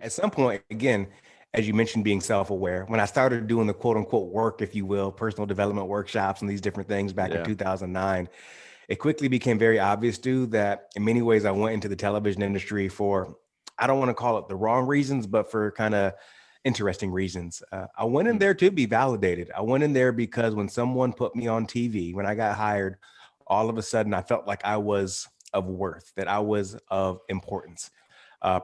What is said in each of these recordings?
at some point, again, as you mentioned, being self-aware, when I started doing the quote unquote work, if you will, personal development workshops and these different things back in Yeah. 2009, it quickly became very obvious, dude, that in many ways I went into the television industry for, I don't want to call it the wrong reasons, but for kind of interesting reasons. I went in Mm. there to be validated. I went in there because when someone put me on TV, when I got hired, all of a sudden I felt like I was of worth, that I was of importance.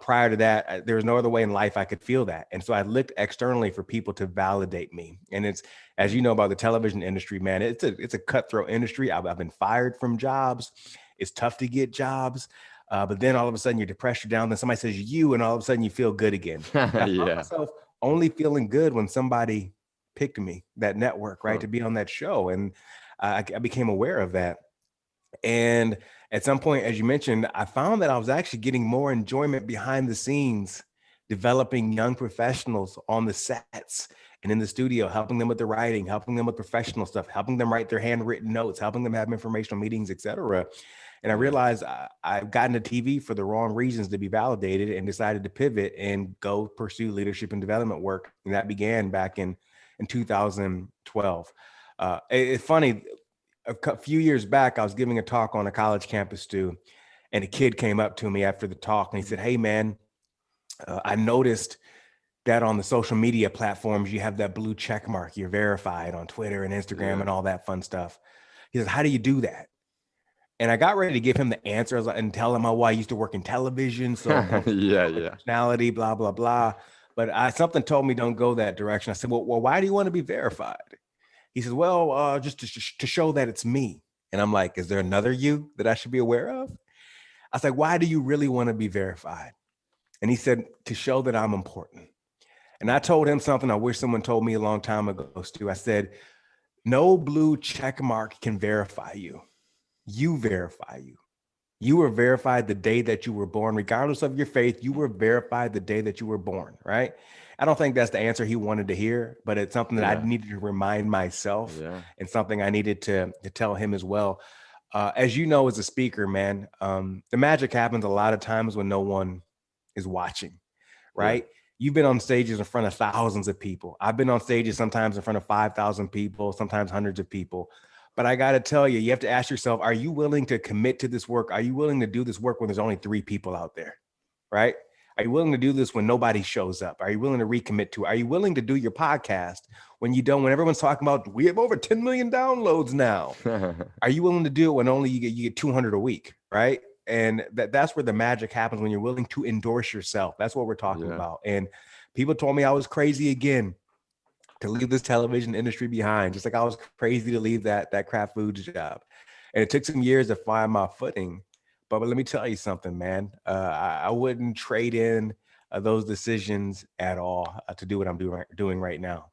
Prior to that, there was no other way in life I could feel that. And so I looked externally for people to validate me. And it's, as Mm. you know about the television industry, man, it's a cutthroat industry. I've been fired from jobs. It's tough to get jobs. But then all of a sudden you're depressed, you're down, then somebody says you, and all of a sudden you feel good again. And I found Yeah. myself only feeling good when somebody picked me, that network, right, Huh. to be on that show. And I became aware of that. And at some point, as you mentioned, I found that I was actually getting more enjoyment behind the scenes, developing young professionals on the sets and in the studio, helping them with the writing, helping them with professional stuff, helping them write their handwritten notes, helping them have informational meetings, etc. And I Yeah. realized I've gotten to TV for the wrong reasons to be validated and decided to pivot and go pursue leadership and development work. And that began back in 2012. It's funny, few years back, I was giving a talk on a college campus too, and a kid came up to me after the talk and he said, "Hey, man, I noticed that on the social media platforms you have that blue check mark. You're verified on Twitter and Instagram Yeah. and all that fun stuff." He says, "How do you do that?" And I got ready to give him the answer. I was like, and tell him, "Oh, well, I used to work in television, so I'm a Yeah. public Yeah. personality, blah blah blah." But something told me don't go that direction. I said, "Well, why do you want to be verified?" He says, "Well, just to show that it's me." And I'm like, "Is there another you that I should be aware of?" I was like, "Why do you really want to be verified?" And he said, "To show that I'm important." And I Mm. told him something I wish someone told me a long time ago, Stu. I said, "No blue check mark can verify you. You verify you. You were verified the day that you were born, regardless of your faith. You were verified the day that you were born, right?" I don't think that's the answer he wanted to hear, but it's something that I Yeah. needed to remind myself Yeah. and something I needed to tell him as well. As you know, as a speaker, man, the magic happens a lot of times when no one is watching, Yeah. right? You've been on stages in front of thousands of people. I've been on stages sometimes in front of 5,000 people, sometimes hundreds of people. But I got to tell you, you have to ask yourself, are you willing to commit to this work? Are you willing to do this work when there's only three people out there, right? Are you willing to do this when nobody shows up? Are you willing to recommit to it? Are you willing to do your podcast when you don't, when everyone's talking about, we have over 10 million downloads now? Are you willing to do it when only you get 200 a week, right? And that's where the magic happens, when you're willing to endorse yourself. That's what we're talking Yeah. about. And people told me I was crazy again to leave this television industry behind, just like I was crazy to leave that Kraft Foods job. And it took some years to find my footing. But let me tell you something, man. I wouldn't trade in those decisions at all to do what I'm doing right now.